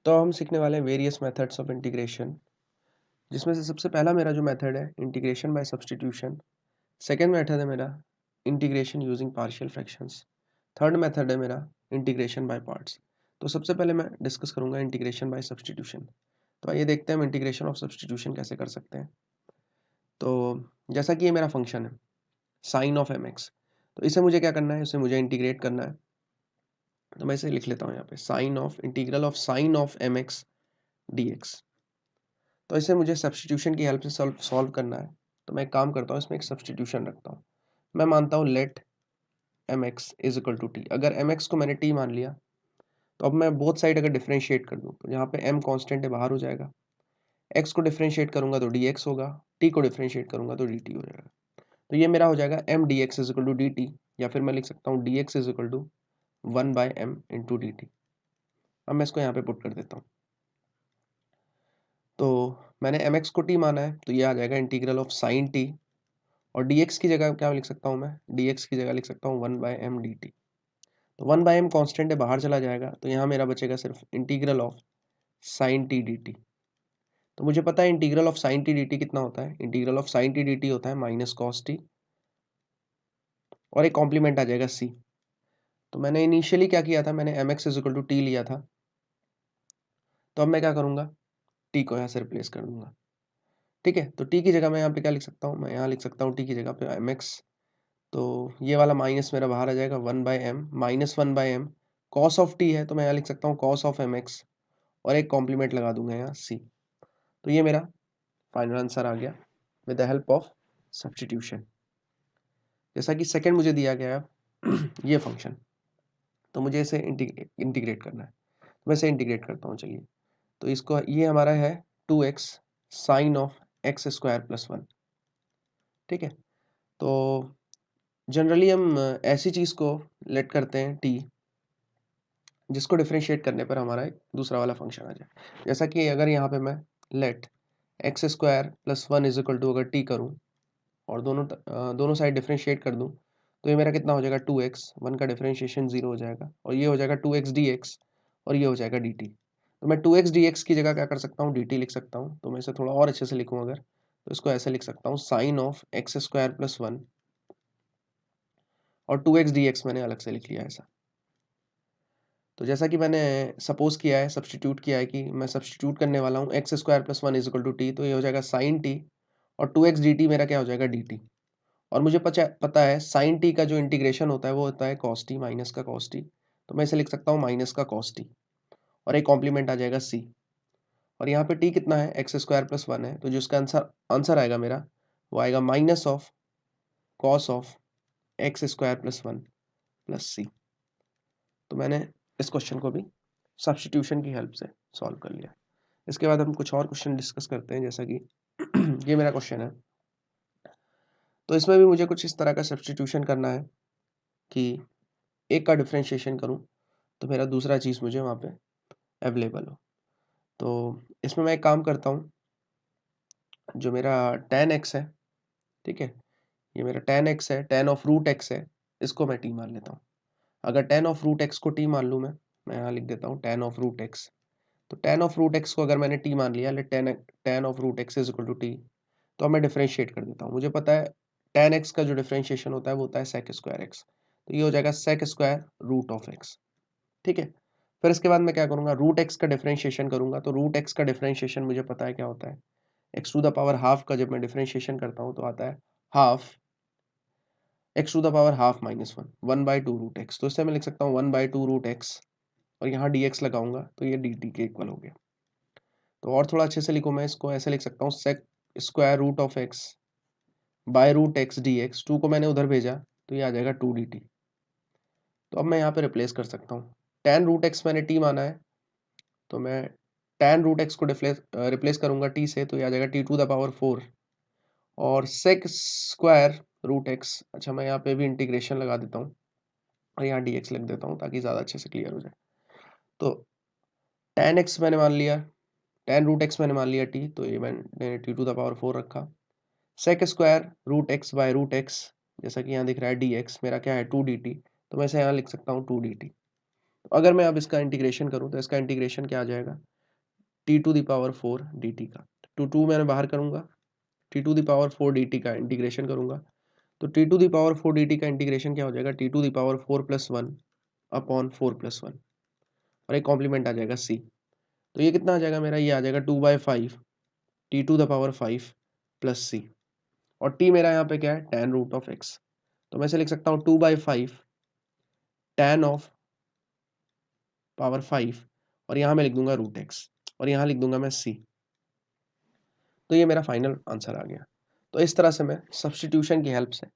तो हम सीखने वाले हैं वेरियस मेथड्स ऑफ इंटीग्रेशन, जिसमें से सबसे पहला मेरा जो मेथड है integration by substitution. Second method है मेरा integration using partial fractions. Third method है मेरा इंटीग्रेशन बाय पार्ट्स। तो सबसे पहले मैं डिस्कस करूंगा इंटीग्रेशन बाय सब्स्टिट्यूशन। तो आइए देखते हैं हम इंटीग्रेशन ऑफ सब्स्टिट्यूशन कैसे कर सकते हैं। तो जैसा कि ये मेरा फंक्शन है साइन ऑफ एम एक्स, तो इसे मुझे क्या करना है, इसे मुझे इंटीग्रेट करना है। तो मैं इसे लिख लेता हूँ यहाँ पे sine of integral of sine of m x d x. तो इसे मुझे सब्स्टिट्यूशन की हेल्प से सॉल्व करना है। तो मैं एक काम करता हूँ, इसमें एक सब्स्टिट्यूशन रखता हूँ। मैं मानता हूँ let m x is equal to t. अगर एम एक्स को मैंने टी मान लिया, तो अब मैं बोथ साइड अगर डिफ्रेंशिएट कर दूँ तो यहाँ पे एम कॉन्स्टेंट है, बाहर हो जाएगा। एक्स को डिफ्रेंशिएट करूंगा तो डी एक्स होगा, टी को डिफ्रेंशिएट करूंगा तो डी टी हो जाएगा। तो ये मेरा हो जाएगा m d x is equal to d t, या फिर मैं लिख सकता हूँ d x is equal to 1/m into d t. अब मैं इसको यहाँ पे पुट कर देता हूँ। तो मैंने एम एक्स को टी माना है, तो ये आ जाएगा इंटीग्रल ऑफ साइन टी, और dx की जगह क्या लिख सकता हूँ मैं, dx की जगह लिख सकता हूँ 1/m dt। तो 1/m कांस्टेंट है, बाहर चला जाएगा, तो यहाँ मेरा बचेगा सिर्फ integral of sign T dt। तो मुझे पता है integral of sign T dt कितना होता है, integral of sign T dt होता है माइनस कॉस टी, और एक कॉम्प्लीमेंट आ जाएगा c। तो मैंने इनिशियली क्या किया था, मैंने m x is equal to t लिया था। तो अब मैं क्या करूँगा, t को यहाँ से रिप्लेस कर दूंगा। ठीक है, तो t की जगह मैं यहाँ पे क्या लिख सकता हूँ, मैं यहाँ लिख सकता हूँ t की जगह पे एम एक्स। तो ये वाला माइनस मेरा बाहर आ जाएगा, 1/m minus 1/m cos of T है, तो मैं यहाँ लिख सकता हूँ कॉस ऑफ एम एक्स, और एक कॉम्प्लीमेंट लगा दूंगा यहाँ c। तो ये मेरा फाइनल आंसर आ गया with the help of substitution. जैसा कि सेकंड मुझे दिया गया है ये फंक्शन, तो मुझे इसे इंटीग्रेट करना है। मैं इसे इंटीग्रेट करता हूँ, चलिए। तो इसको ये हमारा है 2x sine of x square plus 1। ठीक है, तो जनरली हम ऐसी चीज़ को लेट करते हैं t, जिसको डिफरेंशिएट करने पर हमारा एक दूसरा वाला फंक्शन आ जाए। जैसा कि अगर यहाँ पे मैं let x square plus 1 is equal to अगर टी करूँ, और दोनों साइड डिफरेंशिएट कर दूँ, तो ये मेरा कितना हो जाएगा 2x, 1 का डिफरेंशिएशन 0 हो जाएगा, और ये हो जाएगा 2x dx, और ये हो जाएगा dt। तो मैं 2x dx की जगह क्या कर सकता हूँ, dt लिख सकता हूँ। तो मैं इसे थोड़ा और अच्छे से लिखूँ अगर, तो इसको ऐसे लिख सकता हूँ sine of x square plus 1, और 2x dx मैंने अलग से लिख लिया ऐसा। तो जैसा कि मैंने सपोज किया है, सब्स्टिट्यूट किया है कि मैं सब्स्टिट्यूट करने वाला हूँ x square plus 1 is equal to t, तो ये हो जाएगा साइन टी, और 2x dt मेरा क्या हो जाएगा dt। और मुझे पता है साइन टी का जो इंटीग्रेशन होता है वो होता है कॉस टी, माइनस का कॉस टी। तो मैं इसे लिख सकता हूँ माइनस का कॉस टी, और एक कॉम्प्लीमेंट आ जाएगा c। और यहाँ पे t कितना है, एक्स स्क्वायर प्लस 1 है, तो जो इसका आंसर आएगा मेरा, वो आएगा minus of cos of x square plus 1 plus c। तो मैंने इस क्वेश्चन को भी सब्स्टिट्यूशन की हेल्प से सॉल्व कर लिया। इसके बाद हम कुछ और क्वेश्चन डिस्कस करते हैं, जैसा कि ये मेरा क्वेश्चन है। तो इसमें भी मुझे कुछ इस तरह का सब्स्टिट्यूशन करना है कि एक का डिफरेंशिएशन करूं तो मेरा दूसरा चीज़ मुझे वहाँ पे अवेलेबल हो। तो इसमें मैं एक काम करता हूँ, जो मेरा tan x है, ठीक है, ये मेरा tan x है, tan ऑफ रूट x है, इसको मैं t मान लेता हूँ। अगर tan ऑफ रूट x को t मान लूँ मैं यहाँ लिख देता हूँ tan ऑफ रूट x। तो tan ऑफ रूट x को अगर मैंने t मान लिया, let tan of root x is equal to t, तो अब मैं डिफरेंशिएट कर देता हूँ। मुझे पता है tan x का जो डिफरेंशिएशन होता है वो होता है sec स्क्वायर x, तो ये हो जाएगा sec square root of x। ठीक है, फिर इसके बाद मैं क्या करूँगा, रूट x का डिफरेंशिएशन करूँगा। तो रूट x का डिफरेंशिएशन मुझे पता है क्या होता है, x to the power half का जब मैं डिफरेंशिएशन करता हूँ तो आता है half x to the power half minus 1/2 root x। तो इससे मैं लिख सकता हूँ 1/2 रूट x, और यहाँ dx लगाऊंगा तो ये dt के इक्वल हो गया। तो और थोड़ा अच्छे से लिखूँ, मैं इसको ऐसे लिख सकता हूँ sec square root of x by root x dx। 2 को मैंने उधर भेजा तो ये आ जाएगा 2 dt। तो अब मैं यहाँ पे रिप्लेस कर सकता हूँ, tan रूट x मैंने t माना है, तो मैं tan रूट x को रिप्लेस करूंगा t से, तो ये आ जाएगा t टू द पावर 4, और sec स्क्वायर रूट x, अच्छा मैं यहाँ पे भी इंटीग्रेशन लगा देता हूँ, और यहाँ dx लिख देता हूँ ताकि ज़्यादा अच्छे से क्लियर हो जाए। तो tan x मैंने मान लिया, tan रूट x मैंने मान लिया t, तो ये मैंने t टू द पावर 4 रखा। sec square root x by root x, जैसा कि यहाँ दिख रहा है dx मेरा क्या है 2 dt, तो मैं इसे यहाँ लिख सकता हूँ 2 dt। तो अगर मैं अब इसका इंटीग्रेशन करूँ तो इसका इंटीग्रेशन क्या आ जाएगा, t to the power 4 d t का। टू मैंने बाहर करूँगा, t to the power 4 d t का इंटीग्रेशन करूँगा, तो t to the power 4 d t का इंटीग्रेशन क्या हो जाएगा, t to the power 4 plus 1 upon 4 plus 1, और एक कॉम्प्लीमेंट आ जाएगा सी। तो ये कितना आ जाएगा मेरा, ये आ जाएगा 2/5 T to the power 5 plus C, और टी मेरा यहाँ पे क्या है, tan रूट ऑफ एक्स। तो मैं इसे लिख सकता हूँ 2/5 tan ऑफ पावर 5, और यहाँ मैं लिख दूंगा रूट एक्स, और यहाँ लिख दूंगा मैं सी। तो ये मेरा फाइनल आंसर आ गया। तो इस तरह से मैं सब्स्टिट्यूशन की हेल्प से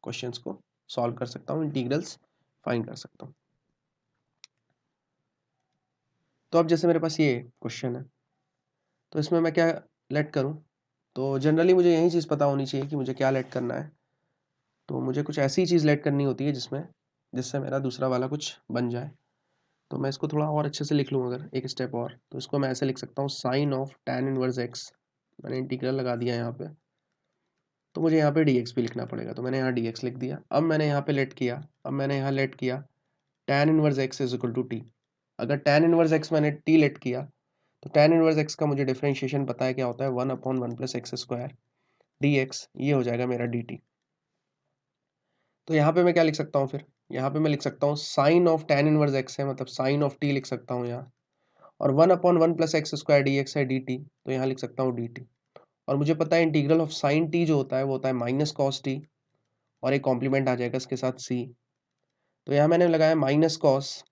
क्वेश्चंस को सॉल्व कर सकता हूँ, इंटीग्रल्स फाइंड कर सकता हूँ। तो अब जैसे मेरे पास ये क्वेश्चन है, तो इसमें मैं क्या लेट करूँ, तो जनरली मुझे यही चीज़ पता होनी चाहिए कि मुझे क्या लेट करना है। तो मुझे कुछ ऐसी चीज़ लेट करनी होती है जिससे मेरा दूसरा वाला कुछ बन जाए। तो मैं इसको थोड़ा और अच्छे से लिख लूँ, अगर एक स्टेप और, तो इसको मैं ऐसे लिख सकता हूँ, sine of tan inverse x. मैंने इंटीग्रल लगा दिया यहाँ पे, तो मुझे यहाँ पे dx भी लिखना पड़ेगा, तो मैंने यहाँ dx लिख दिया। अब मैंने यहाँ पे लेट किया, tan inverse x is equal to t. अगर tan इनवर्स x मैंने t लेट किया, तो tan इनवर्स x का मुझे डिफरेंशिएशन पता है क्या होता है, 1/1 प्लस एक्स स्क्वायर dx, ये हो जाएगा मेरा dt। तो यहाँ पे मैं क्या लिख सकता हूँ फिर, यहाँ पे मैं लिख सकता हूँ sine of tan inverse x है, मतलब साइन ऑफ t लिख सकता हूँ यहाँ, और 1/1 plus x square D x है डी टी, तो यहाँ लिख सकता हूँ डी टी। और मुझे पता है इंटीग्रल ऑफ साइन टी जो होता है वो होता है माइनस कॉस टी, और एक कॉम्प्लीमेंट आ जाएगा इसके साथ सी। तो यहाँ मैंने लगाया माइनस कॉस,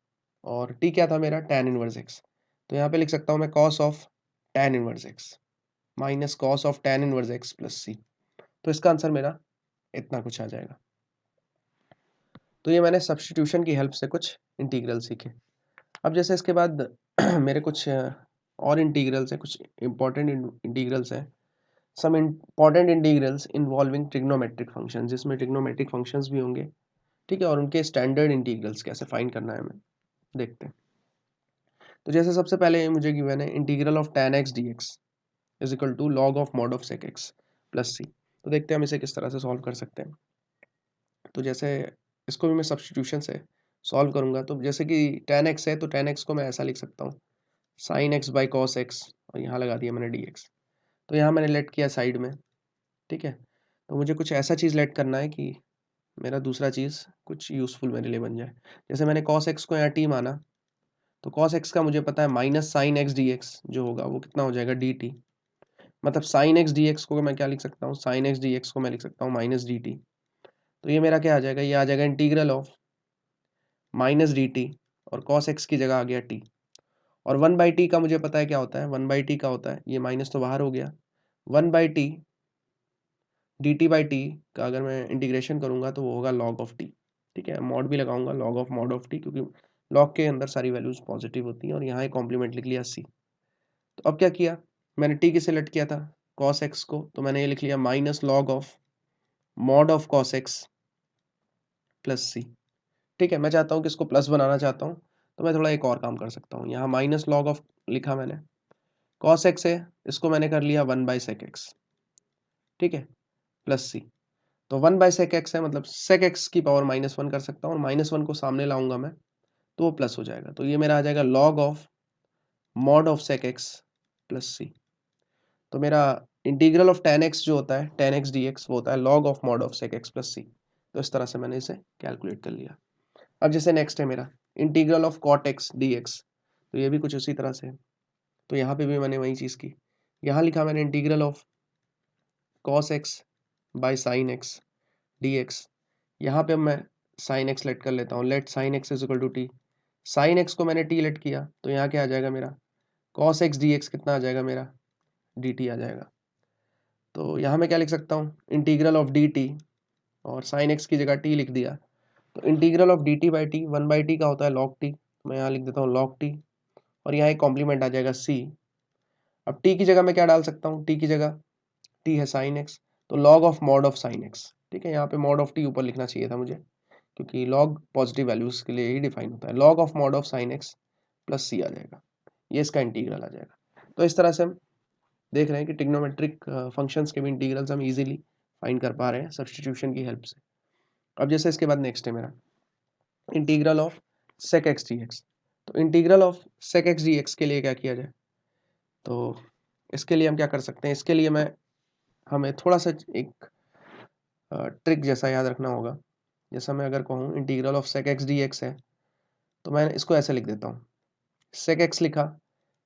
और टी क्या था मेरा, tan इनवर्स एक्स, तो यहाँ पे लिख सकता हूँ मैं cos of tan inverse x minus cos of tan inverse x plus C. तो इसका आंसर मेरा इतना कुछ आ जाएगा। तो ये मैंने सब्स्टिट्यूशन की हेल्प से कुछ इंटीग्रल सीखे। अब जैसे इसके बाद मेरे कुछ और इंटीग्रल्स हैं, कुछ इंपॉर्टेंट इंटीग्रल्स हैं, some important integrals involving trigonometric function, जिसमें ट्रिग्नोमेट्रिक फंक्शंस भी होंगे, ठीक है, और उनके स्टैंडर्ड इंटीग्रल्स कैसे फाइंड करना है हमें, देखते हैं। तो जैसे सबसे पहले मुझे गिवन है integral of tan x dx is equal to log of mod of sec x plus C. तो देखते हैं हम इसे किस तरह से सॉल्व कर सकते हैं। तो जैसे इसको भी मैं सब्स्टिट्यूशन से सॉल्व करूंगा, तो जैसे कि tan x है, तो tan x को मैं ऐसा लिख सकता हूँ, sine x by cos x, और यहाँ लगा दिया मैंने dx। तो यहाँ मैंने लेट किया साइड में, ठीक है। तो मुझे कुछ ऐसा चीज़ लेट करना है कि मेरा दूसरा चीज़ कुछ यूज़फुल मेरे लिए बन जाए। जैसे मैंने कॉस एक्स को यहाँ टी माना, तो कॉस एक्स का मुझे पता है minus sine x d x जो होगा वो कितना हो जाएगा डी टी। मतलब साइन एक्स डी एक्स को मैं क्या लिख सकता हूँ, साइन एक्स डी एक्स को मैं लिख सकता हूँ माइनस डी टी। तो ये मेरा क्या आ जाएगा, ये आ जाएगा integral of minus d T, और कॉस एक्स की जगह आ गया टी। और 1/t का मुझे पता है क्या होता है, 1/t का होता है, ये माइनस तो बाहर हो गया, 1/t dt बाई टी का अगर मैं इंटीग्रेशन करूंगा तो वो होगा log ऑफ टी, ठीक है। मॉड भी लगाऊंगा, log of mod of T, क्योंकि log के अंदर सारी वैल्यूज पॉजिटिव होती हैं, और यहाँ एक कॉम्प्लीमेंट लिख लिया सी। तो अब क्या किया मैंने, t की सिलेक्ट किया था cos x को, तो मैंने ये लिख लिया minus log of mod of cos x plus C, ठीक है। मैं चाहता हूँ कि इसको प्लस बनाना चाहता हूँ, तो मैं थोड़ा एक और काम कर सकता हूँ, यहाँ माइनस log ऑफ लिखा मैंने, cos x है, इसको मैंने कर लिया 1/sec x, ठीक है, प्लस सी। तो 1/sec x है, मतलब sec x की पावर -1 कर सकता हूँ, और -1 को सामने लाऊंगा मैं, तो वो प्लस हो जाएगा। तो ये मेरा आ जाएगा log of mod of sec x plus C. तो मेरा इंटीग्रल ऑफ tan x जो होता है, tan x dx, वो होता है log of mod of sec x plus C. तो इस तरह से मैंने इसे कैलकुलेट कर लिया। अब जैसे नेक्स्ट है मेरा integral of cot x dx, तो ये भी कुछ उसी तरह से है। तो यहाँ पे भी मैंने वही चीज़ की, यहाँ लिखा मैंने integral of cos x by sine x dx। यहाँ पे मैं साइन एक्स लेट कर लेता हूँ, let sine x is equal to t. Sine x को मैंने टी लेट किया, तो यहाँ क्या आ जाएगा मेरा, कॉस एक्स डी एक्स कितना आ जाएगा मेरा, डी टी आ जाएगा। तो यहाँ मैं क्या लिख सकता हूँ, इंटीग्रल ऑफ डी टी, और साइन एक्स की जगह टी लिख दिया। तो integral of D T by T, 1/t का होता है लॉग टी, मैं यहाँ लिख देता हूँ लॉग टी, और यहाँ एक कॉम्प्लीमेंट आ जाएगा सी। अब टी की जगह मैं क्या डाल सकता हूँ, टी की जगह टी है साइन एक्स, तो log of mod of sine x, ठीक है। यहाँ पे मॉड ऑफ टी ऊपर लिखना चाहिए था मुझे, क्योंकि लॉग पॉजिटिव वैल्यूज के लिए ही डिफाइन होता है। Log of mod of sine x plus C आ जाएगा, ये इसका इंटीग्रल आ जाएगा। तो इस तरह से हम देख रहे हैं कि ट्रिग्नोमेट्रिक फंक्शंस के भी इंटीग्रल्स हम इजीली फाइंड कर पा रहे हैं सब्स्टिट्यूशन की हेल्प से। अब जैसे इसके बाद नेक्स्ट है मेरा integral of sec x d x. तो integral of sec x d x के लिए क्या किया जाए, तो इसके लिए हम क्या कर सकते हैं, इसके लिए हमें थोड़ा सा एक ट्रिक जैसा याद रखना होगा। जैसा मैं अगर कहूँ integral of sec x d x है, तो मैं इसको ऐसे लिख देता हूँ, सेक एक्स लिखा,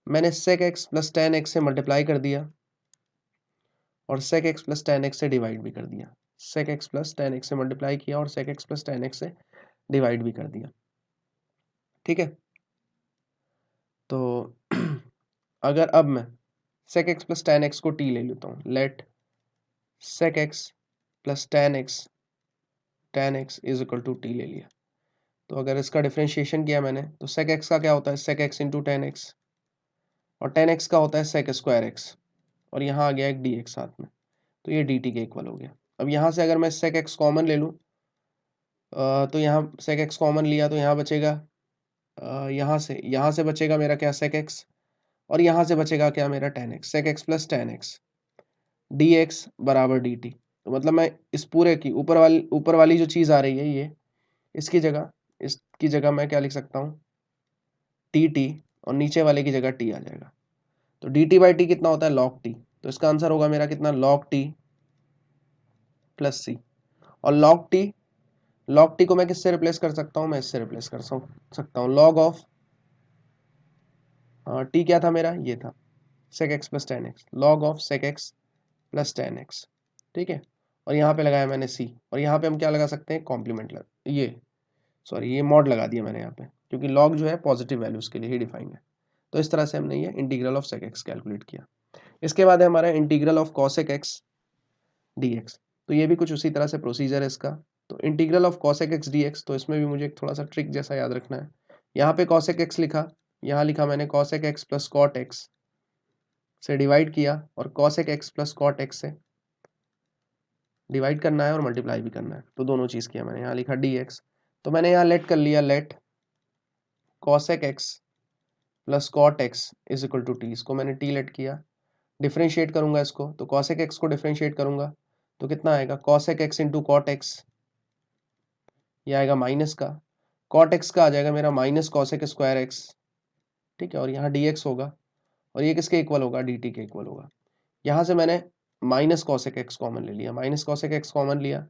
मैंने sec x plus tan x से मल्टीप्लाई कर दिया और sec x plus tan x से डिवाइड भी कर दिया। Sec x plus tan x से मल्टीप्लाई किया और sec x plus tan x से डिवाइड भी कर दिया। ठीक है, तो अगर अब मैं sec x plus tan x को टी ले लेता हूँ, let sec x plus tan x is equal to t ले लिया, तो अगर इसका डिफ्रेंशिएशन किया मैंने, तो सेक एक्स का क्या होता है, sec x into tan x, और टेन एक्स का होता है सेक स्क्वायर एक्स, और यहाँ आ गया एक डी एक्स साथ में, तो ये डी टी के इक्वल हो गया। अब यहाँ से अगर मैं सेक एक्स कॉमन ले लूँ, तो यहाँ सेक एक्स कॉमन लिया तो यहाँ बचेगा, यहाँ से बचेगा मेरा क्या, सेक एक्स, और यहाँ से बचेगा क्या मेरा tan x, sec x plus tan x d x बराबर डी टी। तो मतलब मैं इस पूरे की ऊपर वाली जो चीज़ आ रही है ये, इसकी जगह मैं क्या लिख सकता हूँ, टी टी, और नीचे वाले की जगह टी आ जाएगा। तो डी टी बाई टी कितना होता है, लॉग टी, तो इसका आंसर होगा मेरा कितना, लॉग टी प्लस सी। और लॉग टी को मैं किससे रिप्लेस कर सकता हूँ, मैं इससे रिप्लेस कर सकता हूँ, लॉग ऑफ टी क्या था मेरा, ये था sec x plus tan x, log of sec x plus tan x. ठीक है, और यहाँ पे लगाया मैंने सी, और यहाँ पे हम क्या लगा सकते हैं, कॉम्प्लीमेंट ये मॉड लगा दिया मैंने यहाँ पे, क्योंकि लॉग जो है पॉजिटिव वैल्यूज के लिए ही डिफाइंड है। तो इस तरह से हमने ये integral of sec x calculate किया। इसके बाद है हमारा integral of cosec x d x, तो ये भी कुछ उसी तरह से प्रोसीजर है इसका। तो integral of cosec x d x, तो इसमें भी मुझे एक थोड़ा सा ट्रिक जैसा याद रखना है। यहाँ पे कॉसेक एक्स लिखा, यहाँ लिखा मैंने cosec x plus cot x से डिवाइड किया, और cosec x plus cot x से डिवाइड करना है और मल्टीप्लाई भी करना है, तो दोनों चीज़ किया मैंने। यहाँ लिखा डी एक्स, तो मैंने यहाँ लेट कर लिया, let cosec x plus cot x is equal to t, इसको मैंने टी लेट किया। डिफ्रेंशिएट करूंगा इसको, तो कॉसेक एक्स को डिफ्रेंशिएट करूंगा तो कितना आएगा, cosec x into cot x, ये आएगा माइनस का, कॉट एक्स का आ जाएगा मेरा माइनस कॉसेक स्क्वायर एक्स। ठीक है, और यहाँ डी एक्स होगा, और ये किसके इक्वल होगा, डी टी के इक्वल होगा। यहाँ से मैंने माइनस कॉसेक एक्स कॉमन ले लिया, माइनस कॉसेक एक्स कॉमन लिया,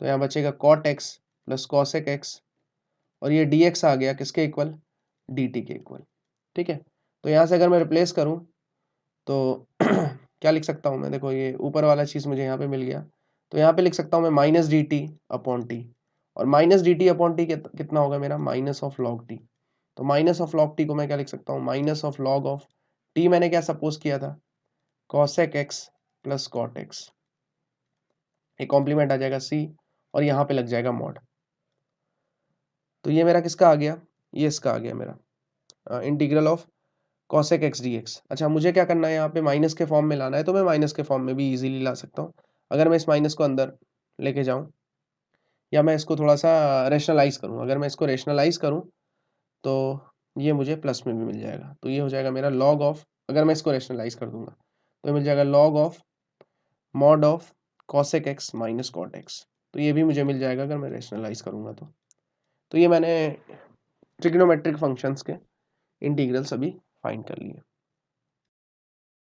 तो यहाँ बचेगा cot x plus cosec x, और ये डी एक्स आ गया किसके इक्वल, डी टी के इक्वल। ठीक है, तो यहाँ से अगर मैं रिप्लेस करूँ तो क्या लिख सकता हूँ मैं, देखो ये ऊपर वाला चीज़ मुझे यहाँ पे मिल गया, तो यहाँ पे लिख सकता हूँ मैं minus d t upon t, और minus d t upon t कितना होगा मेरा, माइनस ऑफ लॉग टी। तो माइनस ऑफ लॉग टी को मैं क्या लिख सकता हूँ, minus of log of t, मैंने क्या सपोज किया था, cosec x plus cot x, एक कॉम्प्लीमेंट आ जाएगा सी, और यहाँ पे लग जाएगा मॉड। तो ये मेरा किसका आ गया, ये इसका आ गया मेरा integral of cosec x d x. अच्छा, मुझे क्या करना है, यहाँ पे माइनस के फॉर्म में लाना है, तो मैं माइनस के फॉर्म में भी इजीली ला सकता हूँ, अगर मैं इस माइनस को अंदर लेके जाऊँ, या मैं इसको थोड़ा सा रेशनलाइज करूँ। अगर मैं इसको रेशनलाइज करूँ तो ये मुझे प्लस में भी मिल जाएगा, तो ये हो जाएगा मेरा लॉग ऑफ, अगर मैं इसको रेशनलाइज कर दूंगा तो मिल जाएगा log of mod of cosec x minus cot x, तो ये भी मुझे मिल जाएगा अगर मैं रेशनलाइज करूँगा तो ये मैंने ट्रिग्नोमेट्रिक फंक्शंस के इंटीग्रल्स अभी फाइंड कर लिए।